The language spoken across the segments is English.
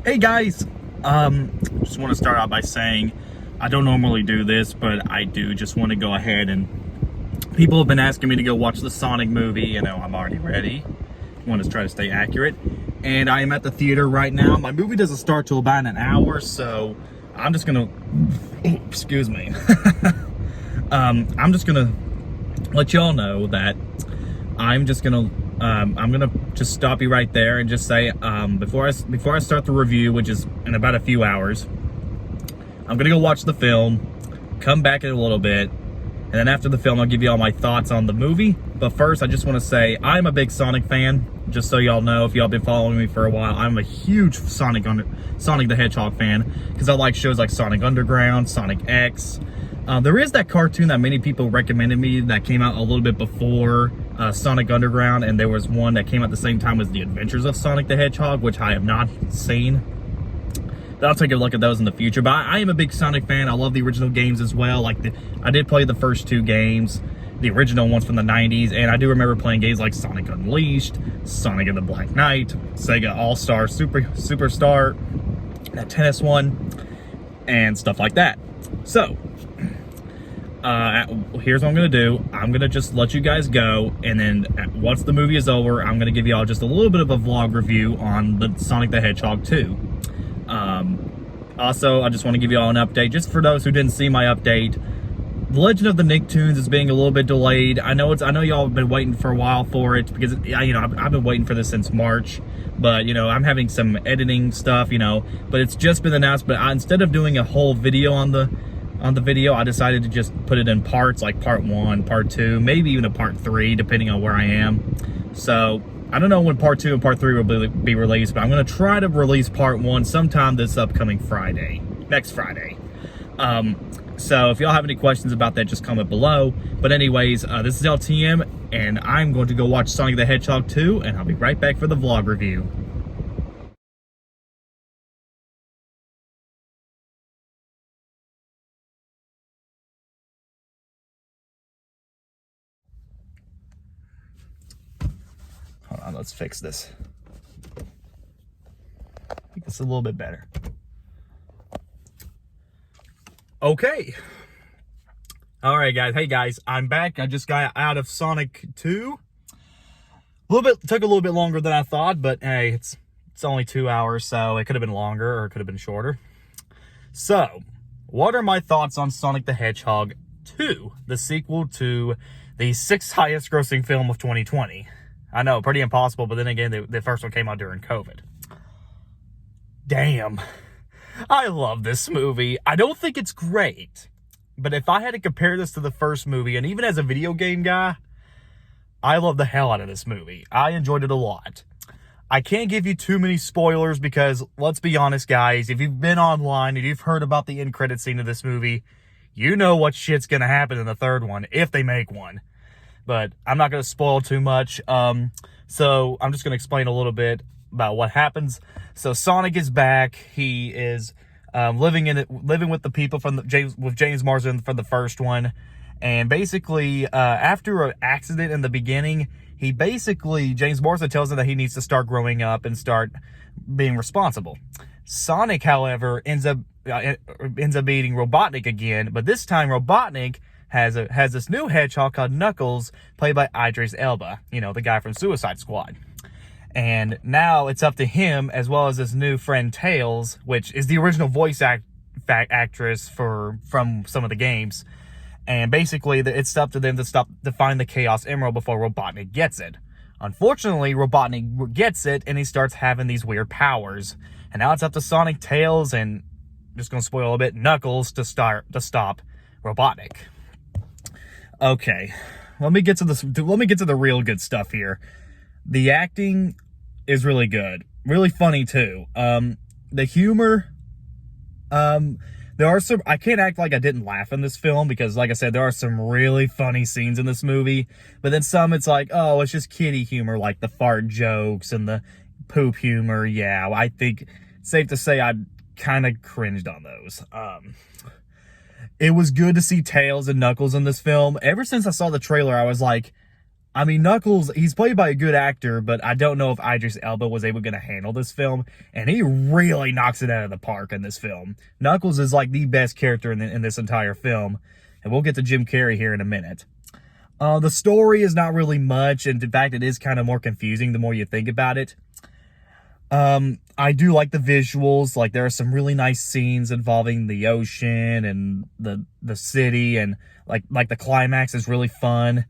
Hey guys, just want to start out by saying I don't normally do this, but I do just want to go ahead and people have been asking me to go watch the Sonic movie. You know, I'm already ready. Want to try to stay accurate, and I am at the theater right now. My movie doesn't start till about an hour, so I'm just gonna excuse me. I'm just gonna let y'all know that I'm gonna just stop you right there and just say before I start the review, which is in about a few hours, I'm gonna go watch the film, come back in a little bit, and then after the film I'll give you all my thoughts on the movie. But first I just want to say I'm a big Sonic fan, just so y'all know. If y'all been following me for a while, I'm a huge Sonic the Hedgehog fan, because I like shows like Sonic Underground, Sonic X. There is that cartoon that many people recommended me that came out a little bit before Sonic Underground, and there was one that came out at the same time as The Adventures of Sonic the Hedgehog, which I have not seen. But I'll take a look at those in the future. But I am a big Sonic fan. I love the original games as well. I did play the first two games, the original ones from the 90s, and I do remember playing games like Sonic Unleashed, Sonic and the Black Knight, Sega All-Star Superstar, that tennis one, and stuff like that. So, here's what I'm gonna do. I'm gonna just let you guys go, and then once the movie is over, I'm gonna give y'all just a little bit of a vlog review on the Sonic the Hedgehog 2. Also, I just want to give y'all an update, just for those who didn't see my update. The Legend of the Nicktoons is being a little bit delayed. I know y'all have been waiting for a while for it, because I've been waiting for this since March. But I'm having some editing stuff, but it's just been announced. But instead of doing a whole video on the video, I decided to just put it in parts, like part 1, part 2, maybe even a part 3, depending on where I am. So I don't know when part 2 and part 3 will be released, but I'm going to try to release part 1 sometime this upcoming Friday, next Friday. So if y'all have any questions about that, just comment below. But anyways, this is LTM, and I'm going to go watch Sonic the Hedgehog 2, and I'll be right back for the vlog review. Hold on, let's fix this. Make this a little bit better. Okay. All right, guys. Hey, guys. I'm back. I just got out of Sonic 2. Took a little bit longer than I thought, but hey, it's only 2 hours, so it could have been longer or it could have been shorter. So, what are my thoughts on Sonic the Hedgehog 2, the sequel to the 6th highest grossing film of 2020? I know, pretty impossible, but then again, the first one came out during COVID. Damn. I love this movie. I don't think it's great, but if I had to compare this to the first movie, and even as a video game guy, I love the hell out of this movie. I enjoyed it a lot. I can't give you too many spoilers because, let's be honest, guys, if you've been online and you've heard about the end credit scene of this movie, you know what shit's gonna happen in the third one, if they make one. But I'm not going to spoil too much. So I'm just going to explain a little bit about what happens. So Sonic is back. He is living with the people from James Marsden from the first one. And basically, after an accident in the beginning, James Marsden tells him that he needs to start growing up and start being responsible. Sonic, however, ends up beating Robotnik again, but this time Robotnik has this new hedgehog called Knuckles, played by Idris Elba, the guy from Suicide Squad. And now it's up to him, as well as his new friend Tails, which is the original voice actress from some of the games. And basically, it's up to them to find the Chaos Emerald before Robotnik gets it. Unfortunately, Robotnik gets it, and he starts having these weird powers. And now it's up to Sonic, Tails, and just gonna spoil a bit, Knuckles to stop Robotnik. Okay, let me get to the real good stuff here. The acting is really good, really funny too. The humor, there are some. I can't act like I didn't laugh in this film because, like I said, there are some really funny scenes in this movie. But then some, it's like, oh, it's just kiddie humor, like the fart jokes and the poop humor. Yeah, I think it's safe to say I kind of cringed on those. It was good to see Tails and Knuckles in this film. Ever since I saw the trailer, I was like, I mean, Knuckles, he's played by a good actor, but I don't know if Idris Elba was able to handle this film, and he really knocks it out of the park in this film. Knuckles is like the best character in this entire film, and we'll get to Jim Carrey here in a minute. The story is not really much, and in fact, it is kind of more confusing the more you think about it. I do like the visuals. Like, there are some really nice scenes involving the ocean and the city, and like the climax is really fun.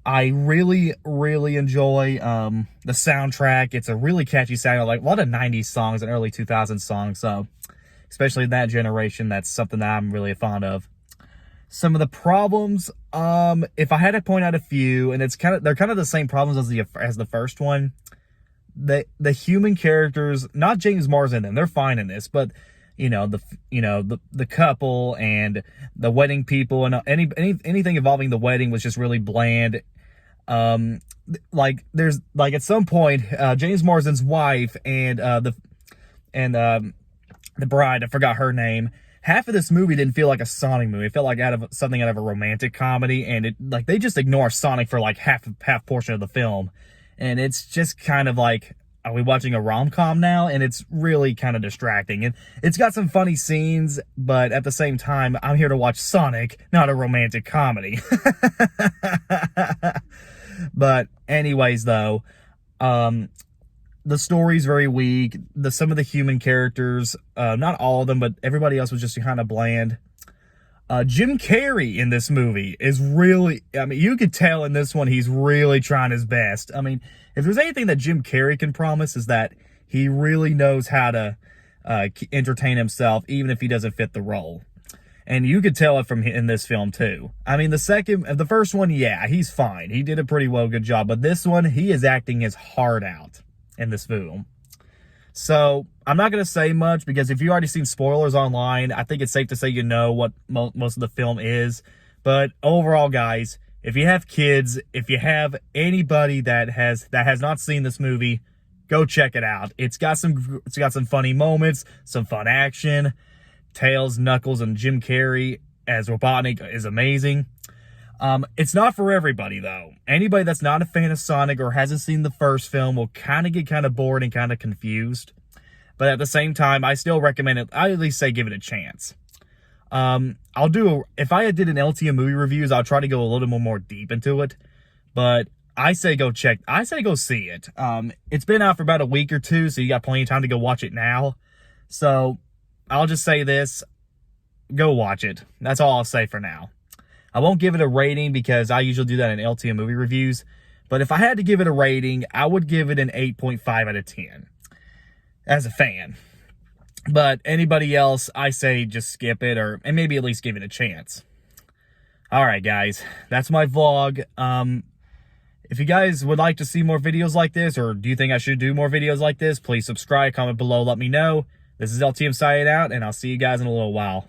I really, really enjoy the soundtrack. It's a really catchy sound, like a lot of 90s songs and early 2000s songs. So, especially in that generation, that's something that I'm really fond of. Some of the problems, if I had to point out a few, and they're kind of the same problems as the first one. The human characters, not James Marsden, and they're fine in this, but the couple and the wedding people and anything involving the wedding was just really bland. There's at some point, James Marsden's wife and the bride, I forgot her name. Half of this movie didn't feel like a Sonic movie. It felt like something out of a romantic comedy, and they just ignore Sonic for like half portion of the film, and it's just kind of like, are we watching a rom-com now? And it's really kind of distracting. And it's got some funny scenes, but at the same time, I'm here to watch Sonic, not a romantic comedy. But anyways, though, the story's very weak. Some of the human characters, not all of them, but everybody else was just kind of bland. Jim Carrey in this movie is really, I mean, you could tell in this one he's really trying his best. I mean, if there's anything that Jim Carrey can promise, is that he really knows how to entertain himself, even if he doesn't fit the role. And you could tell it in this film too. I mean, the first one, yeah, he's fine. He did a pretty good job. But this one, he is acting his heart out in this film. So, I'm not going to say much, because if you've already seen spoilers online, I think it's safe to say you know what most of the film is. But overall, guys, if you have kids, if you have anybody that has not seen this movie, go check it out. It's got some funny moments, some fun action. Tails, Knuckles, and Jim Carrey as Robotnik is amazing. It's not for everybody, though. Anybody that's not a fan of Sonic or hasn't seen the first film will get kind of bored and kind of confused. But at the same time, I still recommend it. I at least say give it a chance. If I did an LTM movie reviews, I'll try to go a little more deep into it. But I say go see it. It's been out for about a week or two, so you got plenty of time to go watch it now. So I'll just say this, go watch it. That's all I'll say for now. I won't give it a rating, because I usually do that in LTM movie reviews. But if I had to give it a rating, I would give it an 8.5 out of 10 as a fan. But anybody else, I say just skip it, and maybe at least give it a chance. Alright, guys, that's my vlog. If you guys would like to see more videos like this, or do you think I should do more videos like this, please subscribe, comment below, let me know. This is LTM signing out, and I'll see you guys in a little while.